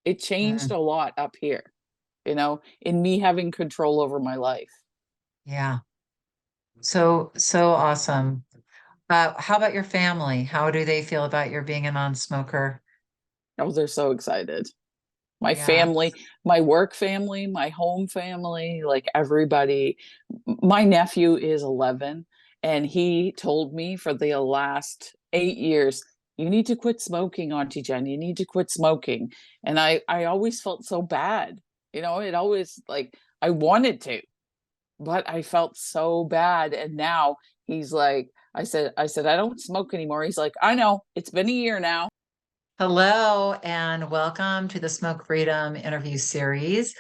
It changed Mm, a lot up here, in me having control over my life. yeah. So awesome. How about your family? How do they feel about your being a non-smoker? Oh, they're so excited. My Yeah. family, my work family, my home family, like everybody. My nephew is 11, and he told me for the last 8 years, you need to quit smoking, Auntie Jen. You need to quit smoking. And I always felt so bad. It always like I wanted to, but I felt so bad. And now he's like, I said, I don't smoke anymore. He's like, I know, it's been a year now. Hello and welcome to the Smoke Freedom interview series.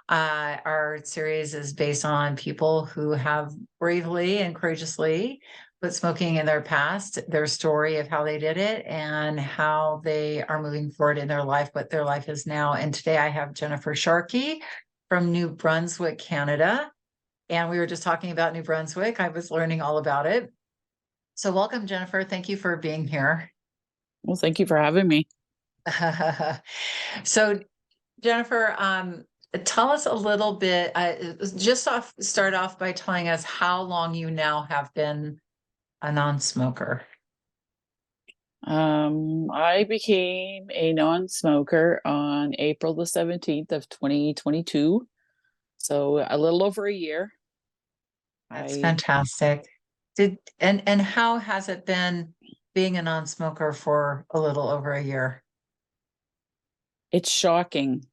Our series is based on people who have bravely and courageously put smoking in their past, their story of how they did it, and how they are moving forward in their life, what their life is now. And today I have Jennifer Sharkey from New Brunswick, Canada. And we were just talking about New Brunswick. I was learning all about it. So, welcome, Jennifer. Thank you for being here. Well, thank you for having me. So, Jennifer, tell us a little bit. Start off by telling us how long you now have been a non-smoker. I became a non-smoker on April the 17th of 2022. So a little over a year. That's I fantastic. And how has it been being a non-smoker for a little over a year? It's shocking.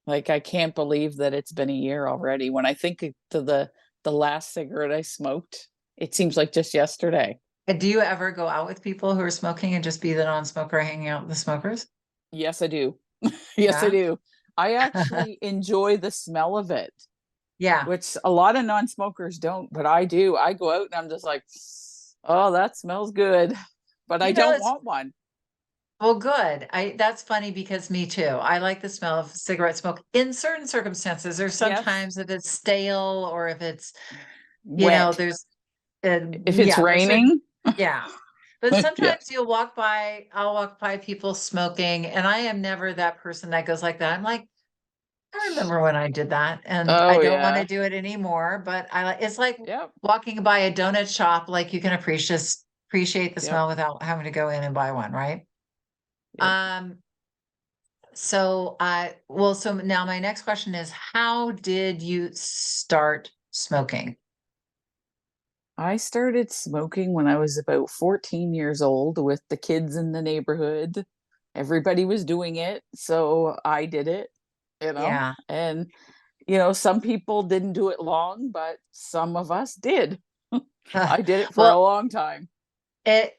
Like I can't believe that it's been a year already. When I think to the last cigarette I smoked, it seems like just yesterday. And do you ever go out with people who are smoking and just be the non-smoker hanging out with the smokers? Yes, I do. Yes, I Yeah. do. I actually enjoy the smell of it, Yeah. which a lot of non-smokers don't, but I do. I go out and I'm just like, oh, that smells good, but I don't It's want one. well, good. That's funny because me too. I like the smell of cigarette smoke in certain circumstances. There's Yes, sometimes if it's stale or if it's, wet. there's If it's yeah, there's certain raining, yeah. But yeah. sometimes I'll walk by people smoking, and I am never that person that goes like that. I'm like, I remember when I did that, and I Oh don't want to yeah. do it anymore. But it's like Yep. walking by a donut shop, like you can appreciate the Yep. smell without having to go in and buy one, right? Yep. Um, so now my next question is, how did you start smoking? I started smoking when I was about 14 years old with the kids in the neighborhood. Everybody was doing it, so I did it, Yeah. and some people didn't do it long, but some of us did. I did it for a Well, long time.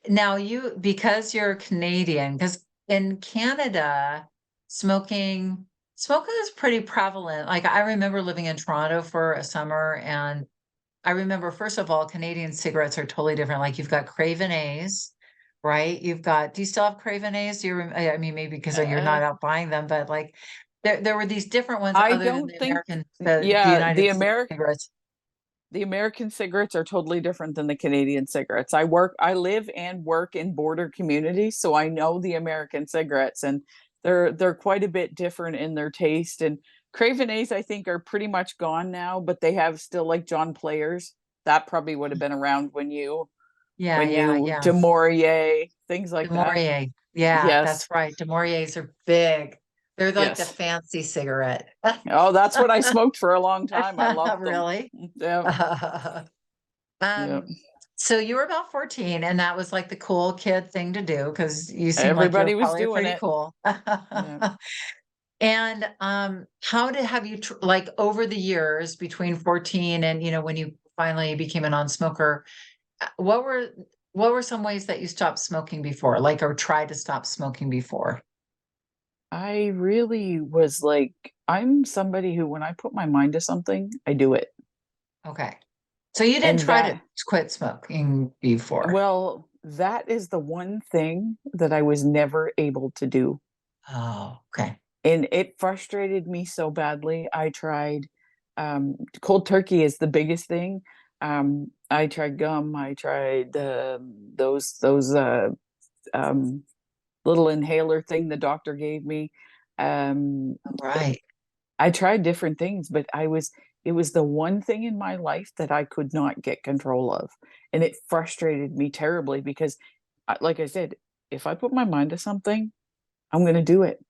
now because you're Canadian, because in Canada, smoking is pretty prevalent. Like I remember living in Toronto for a summer, and I remember, first of all, Canadian cigarettes are totally different. Like you've got Craven A's, right? Do you still have Craven A's? I mean, maybe because you're Uh, not out buying them, but like there were these different ones I other than don't the think, The yeah, United States cigarettes. the American cigarettes are totally different than the Canadian cigarettes. I live and work in border communities, so I know the American cigarettes, and they're quite a bit different in their taste. And Craven A's, I think, are pretty much gone now, but they have still like John Players. That probably would have been around Yeah, when yeah, you yeah. De Maurier, things De like that. Maurier. Yeah, Yes, that's right. De Mauriers are big. They're like the yes. fancy cigarette. Oh, that's what I smoked for a long time. I loved them. Really? Yeah, yeah. Um, so you were about 14, and that was like the cool kid thing to do because you seem like you're Everybody was probably doing pretty it. cool. Yeah. And how did have you like over the years between 14 and when you finally became a non-smoker, what were some ways that you stopped smoking before, like or tried to stop smoking before? I really was like, I'm somebody who, when I put my mind to something, I do it. Okay. So you didn't And try to quit smoking before. that is the one thing that I was never able to do. Oh, okay. And it frustrated me so badly. I tried, cold turkey is the biggest thing. I tried gum. I tried those um, little inhaler thing the doctor gave me. Um, Right. I tried different things, but it was the one thing in my life that I could not get control of. And it frustrated me terribly because, like I said, if I put my mind to something, I'm going to do it.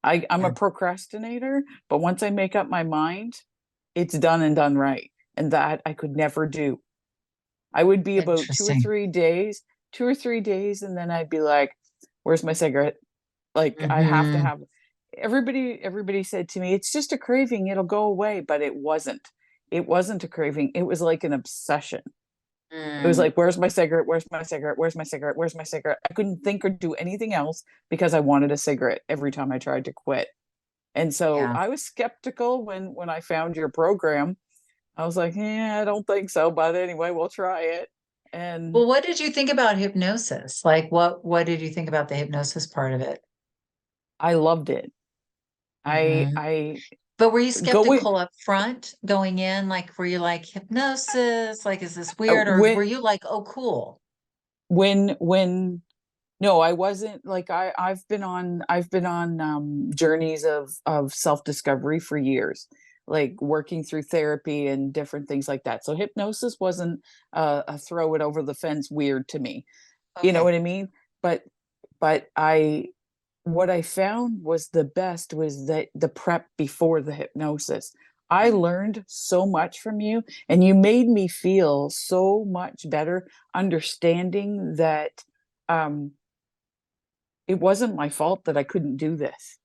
I'm Yeah. a procrastinator, but once I make up my mind, it's done and done right. And that I could never do. I would be about Interesting. 2 or 3 days, and then I'd be like, where's my cigarette? Like I have to Hmm. have everybody said to me, it's just a craving, it'll go away, but it wasn't. It wasn't a craving. It was like an obsession. It was Mm, like, where's my cigarette? Where's my cigarette? Where's my cigarette? Where's my cigarette? I couldn't think or do anything else because I wanted a cigarette every time I tried to quit. And so yeah. I was skeptical when I found your program. I was like, yeah, I don't think so, but anyway, we'll try it. And Well, what did you think about hypnosis? Like what did you think about the hypnosis part of it? I loved it. Hmm. I But were you go in skeptical up front going in? Like, were you like hypnosis? Like, is this weird? Or when were you like, oh, cool? when no, I wasn't like I've been on journeys of self-discovery for years, like working through therapy and different things like that. So hypnosis wasn't a throw it over the fence weird to me. You know Okay. what I mean? But but I what I found was the best was that the prep before the hypnosis. I learned so much from you, and you made me feel so much better understanding that um, it wasn't my fault that I couldn't do this.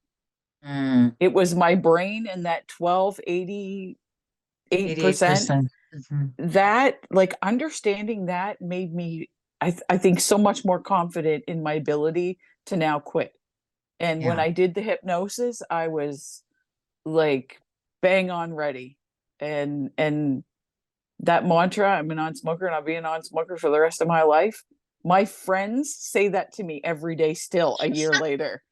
Mm, It was my brain and that 1288%. 88%. Hmm. That, like, understanding that made me, I think, so much more confident in my ability to now quit. And when Yeah. I did the hypnosis, I was like bang on ready. And that mantra, I'm a non-smoker and I'll be a non-smoker for the rest of my life. My friends say that to me every day still a year later.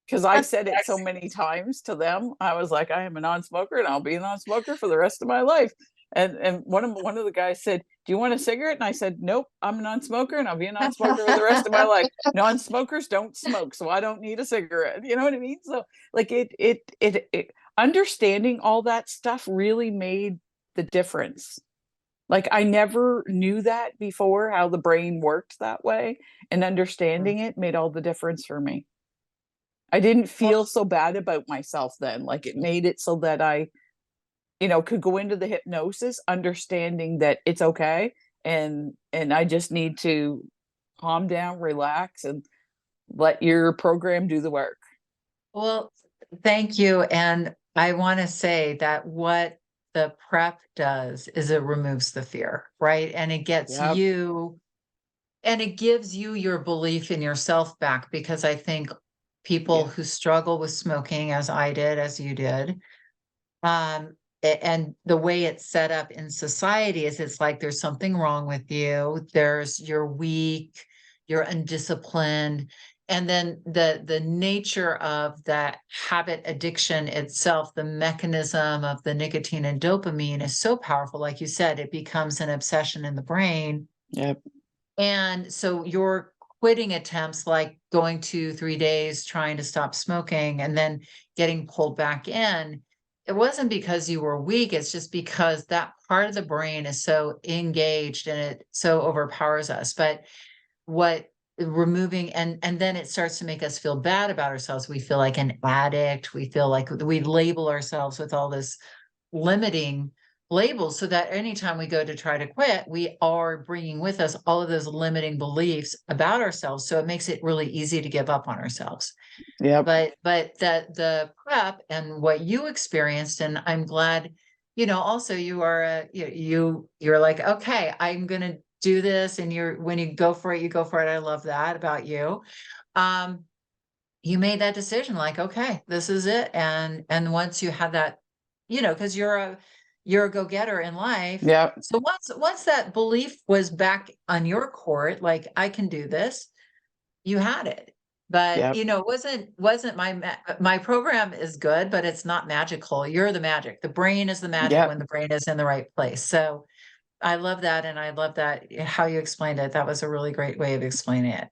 Because I said it so many times to them. I was like, I am a non-smoker and I'll be a non-smoker for the rest of my life. And one of the guys said, do you want a cigarette? And I said, nope, I'm a non-smoker and I'll be a non-smoker for the rest of my life. Non-smokers don't smoke, so I don't need a cigarette. You know what I mean? So like it understanding all that stuff really made the difference. Like I never knew that before, how the brain worked that way, and understanding it made all the difference for me. I didn't Well, feel so bad about myself then. Like it made it so that I, could go into the hypnosis understanding that it's okay, and I just need to calm down, relax, and let your program do the work. well, thank you. And I want to say that what the prep does is it removes the fear, right? And it gets Yep. you, and it gives you your belief in yourself back, because I think people Yeah. who struggle with smoking, as I did, as you did, and the way it's set up in society is it's like there's something wrong with you. You're weak, you're undisciplined. And then the nature of that habit addiction itself, the mechanism of the nicotine and dopamine is so powerful. Like you said, it becomes an obsession in the brain. Yep. And so your quitting attempts, like going 2, 3 days trying to stop smoking and then getting pulled back in, it wasn't because you were weak. It's just because that part of the brain is so engaged and it so overpowers us. But what removing, and then it starts to make us feel bad about ourselves. We feel like an addict. We feel like we label ourselves with all this limiting labels, so that anytime we go to try to quit, we are bringing with us all of those limiting beliefs about ourselves. So it makes it really easy to give up on ourselves. Yep. But that the prep and what you experienced, and I'm glad, also you are you're like, okay, I'm gonna do this, and when you go for it, you go for it. I love that about you. Um, you made that decision, like, okay, this is it. And once you had that, because you're a go-getter in life. Yep. So once that belief was back on your court, like, I can do this, you had it. But Yep. it wasn't my program is good, but it's not magical. You're the magic. The brain is the magic when Yep. the brain is in the right place. So I love that, and I love that how you explained it. That was a really great way of explaining it.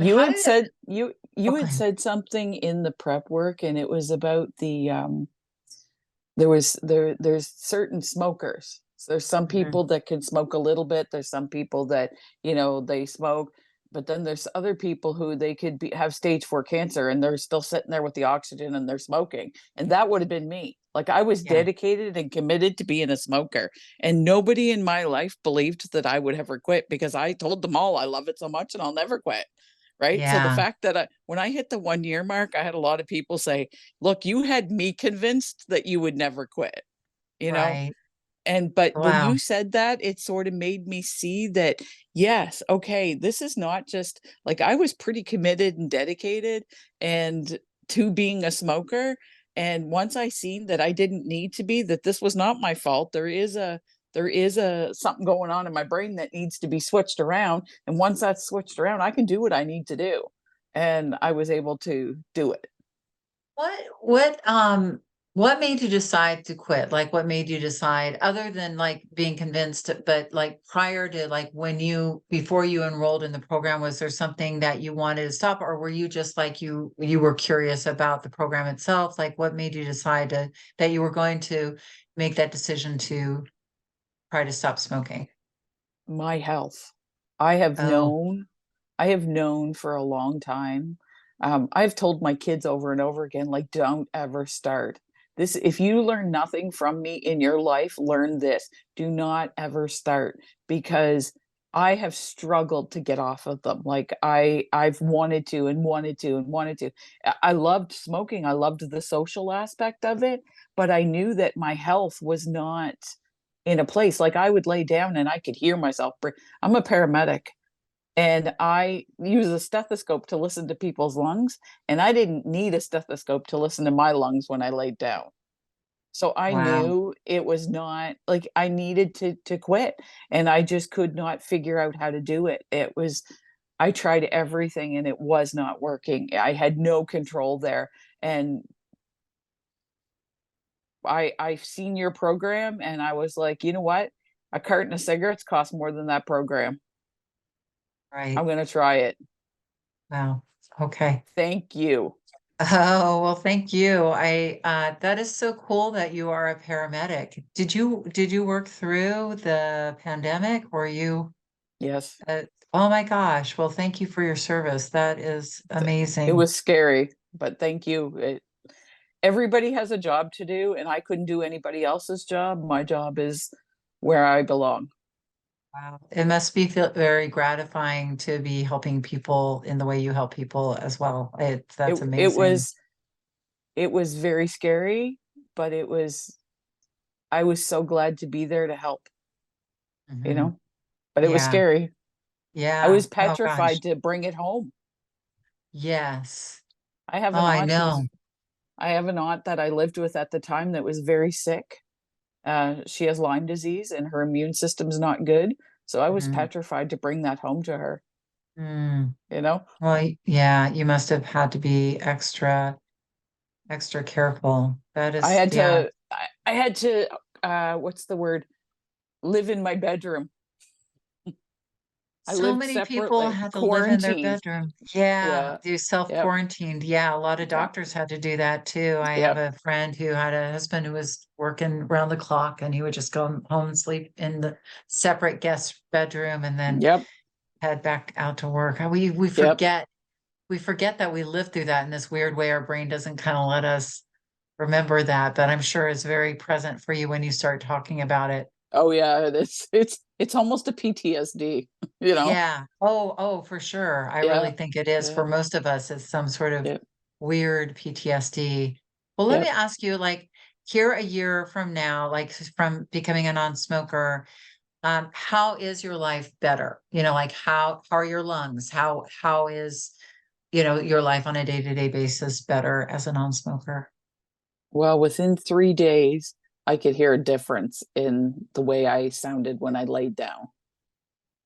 You How had did it? said you had Okay. said something in the prep work, and it was about there's certain smokers. So there's some Mhm. people that can smoke a little bit. There's some people that, they smoke, but then there's other people who they could have stage 4 cancer and they're still sitting there with the oxygen and they're smoking. And that would have been me. Like I was Yeah. dedicated and committed to being a smoker. And nobody in my life believed that I would ever quit because I told them all I love it so much and I'll never quit. Right. So the Yeah. fact that when I hit the 1 year mark, I had a lot of people say, look, you had me convinced that you would never quit, you know? Right. But when Wow. you said that, it sort of made me see that, yes, okay, this is not just like I was pretty committed and dedicated and to being a smoker. And once I seen that I didn't need to be, that this was not my fault. There is a something going on in my brain that needs to be switched around. And once that's switched around, I can do what I need to do. And I was able to do it. What made you decide to quit? Like what made you decide other than like being convinced, but like prior to like before you enrolled in the program, was there something that you wanted to stop, or were you just like you were curious about the program itself? Like what made you decide that you were going to make that decision to try to stop smoking? My health. I have Oh, known I have known for a long time. I've told my kids over and over again, like, don't ever start. This, if you learn nothing from me in your life, learn this. Do not ever start because I have struggled to get off of them. Like I've wanted to and wanted to and wanted to. I loved smoking. I loved the social aspect of it, but I knew that my health was not in a place. Like I would lay down and I could hear myself. I'm a paramedic and I use a stethoscope to listen to people's lungs, and I didn't need a stethoscope to listen to my lungs when I laid down. So I wow. knew it was not like I needed to quit, and I just could not figure out how to do it. I tried everything and it was not working. I had no control there. And I've seen your program and I was like, you know what? A carton of cigarettes costs more than that program. Right. I'm gonna try it. Wow. Okay. Thank you. Oh, well, thank you. That is so cool that you are a paramedic. Did you work through the pandemic? Were you, Yes. uh, oh my gosh. Well, thank you for your service. That is It amazing. was scary, but thank you. Everybody has a job to do, and I couldn't do anybody else's job. My job is where I belong. Wow. It must be feel very gratifying to be helping people in the way you help people as well. It That's it amazing. was it was very scary, but I was so glad to be there to help, you Hmm. know. But it was Yeah. scary. I Yeah. was Oh gosh. petrified to bring it home. Yes. I have Oh, an I aunt know. who's I have an aunt that I lived with at the time that was very sick. She has Lyme disease and her immune system's not good. So I was Mhm. petrified to bring that home to her, Mm. you know? Well, yeah, you must have had to be extra careful. That I is, had yeah. to, I had to, what's the word? Live in my bedroom. I So lived many people separately, had to live in their quarantined. bedroom. Yeah, Yeah. do Yep. self-quarantined. Yeah, a lot of Yep. doctors had to do that too. I have Yep. a friend who had a husband who was working around the clock and he would just go home and sleep in the separate guest bedroom and then Yep. head back out to work. We Yep. forget that we lived through that in this weird way. Our brain doesn't kind of let us remember that, but I'm sure it's very present for you when you start talking about it. Oh yeah. It's almost a PTSD, you know? Yeah. Oh, for sure. I really Yeah. think it is. For Yeah. most of us, it's some sort of Yep. weird PTSD. Well, let me Yep. ask you, like, here a year from now, like from becoming a non-smoker, how is your life better? Like how are your lungs? How is, your life on a day-to-day basis better as a non-smoker? Well, within 3 days, I could hear a difference in the way I sounded when I laid down.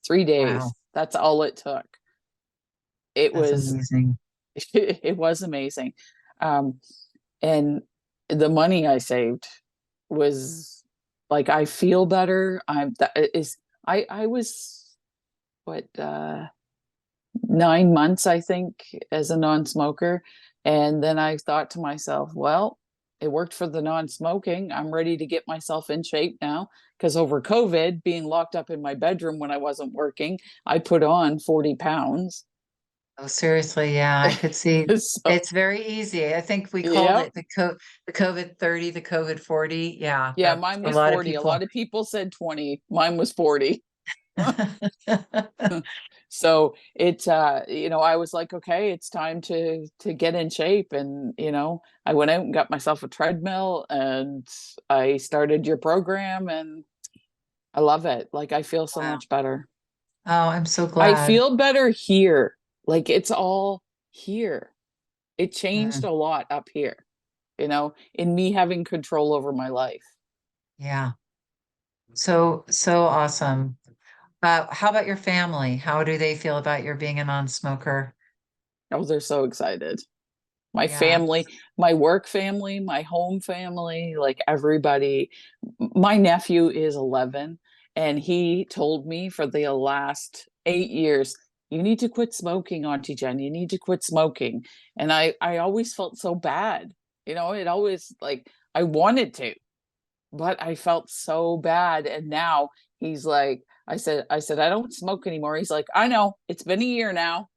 3 days. Wow, That's all it took. It that's was amazing. it was amazing. Um, and the money I saved was like I feel better. I'm that is I was what 9 months, I think, as a non-smoker. And then I thought to myself, well, it worked for the non-smoking. I'm ready to get myself in shape now. Because over COVID, being locked up in my bedroom when I wasn't working, I put on 40 pounds. Oh, seriously, yeah, I could see. So, It's very easy. I think we called yeah. it the COVID 30, the COVID 40. Yeah, Yeah, that mine a was lot of 40. A people. lot of people said 20. Mine was 40. So I was like, okay, it's time to get in shape. And I went out and got myself a treadmill and I started your program and I love it. Like I feel so Wow. much better. Oh, I'm so I glad. feel better here. Like it's all here. It changed Mm, a lot up here, in me having control over my life. yeah. So awesome. How about your family? How do they feel about your being a non-smoker? Oh, they're so excited. My Yeah. family, my work family, my home family, like everybody. My nephew is 11 and he told me for the last 8 years, you need to quit smoking, Auntie Jen. You need to quit smoking. And I always felt so bad. It always like I wanted to, but I felt so bad. And now he's like, I said, I don't smoke anymore. He's like, I know, it's been a year now.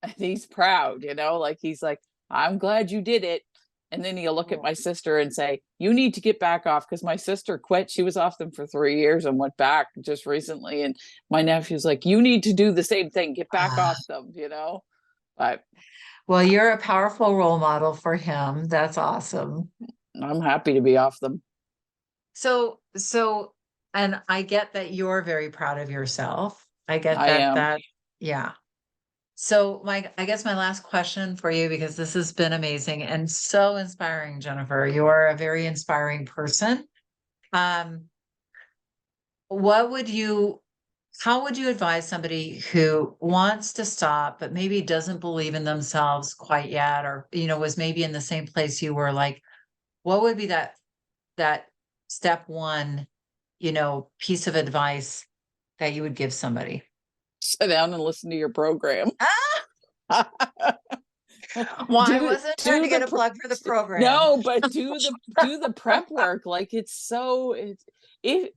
And he's proud, like he's like, I'm glad you did it. And then he'll look at Oh. my sister and say, you need to get back off because my sister quit. She was off them for 3 years and went back just recently. And my nephew's like, you need to do the same thing, get back Ah, off them. But well, you're a powerful role model for him. That's awesome. I'm happy to be off them. So, and I get that you're very proud of yourself. I get I am. yeah. So I guess my last question for you, because this has been amazing and so inspiring, Jennifer. You are a very inspiring person. Um, what would you, how would you advise somebody who wants to stop, but maybe doesn't believe in themselves quite yet, or, was maybe in the same place you were, like, what would be that step one, piece of advice that you would give somebody? Sit down and listen to your program. Ah, well, I do wasn't trying do to get the a plug for the program. no, but do the prep work. Like it's if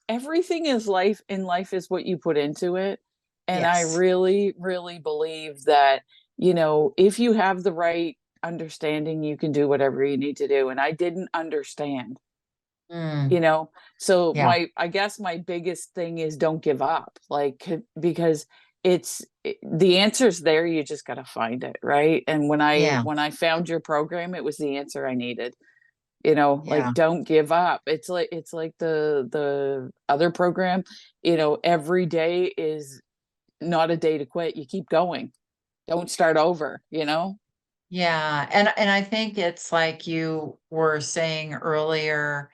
everything is life in life is what you put into it. And I Yes. really really believe that if you have the right understanding, you can do whatever you need to do. And I didn't understand, Mm, you know so yeah. I guess my biggest thing is don't give up, like, because the answer's there. You just got to find it, right? And when i Yeah. when i found your program, it was the answer I needed. Yeah. Like, don't give up. It's like the other program. Every day is not a day to quit. You keep going. Don't start over. Yeah. And I think it's like you were saying earlier,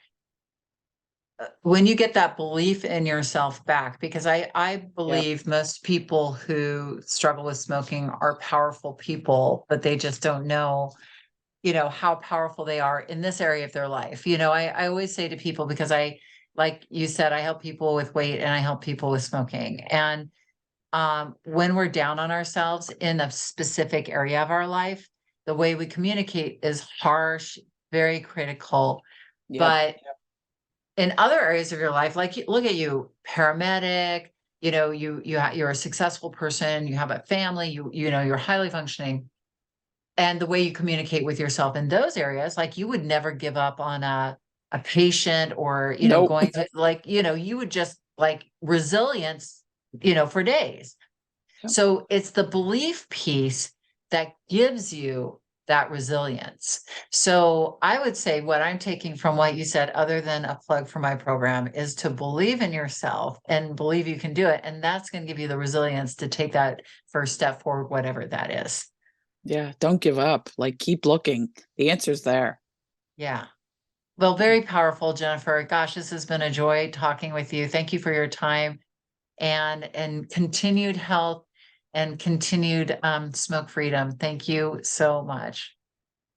when you get that belief in yourself back, because I Yep. believe most people who struggle with smoking are powerful people, but they just don't know, how powerful they are in this area of their life. I always say to people, because like you said, I help people with weight and I help people with smoking. And when we're down on ourselves in a specific area of our life, the way we communicate is harsh, very critical. Yep. But in other areas of your life, like, look at you, paramedic, you're a successful person, you have a family, you're highly functioning. And the way you communicate with yourself in those areas, like, you would never give up on a patient, or, Nope. going to, like, you would just, like, resilience, for days. Yep. So it's the belief piece that gives you that resilience. So I would say what I'm taking from what you said, other than a plug for my program, is to believe in yourself and believe you can do it. And that's going to give you the resilience to take that first step forward, whatever that is. Yeah, don't give up. Like, keep looking. The answer's there. Yeah. Well, very powerful, Jennifer. Gosh, this has been a joy talking with you. Thank you for your time and continued health and continued smoke freedom. Thank you so much.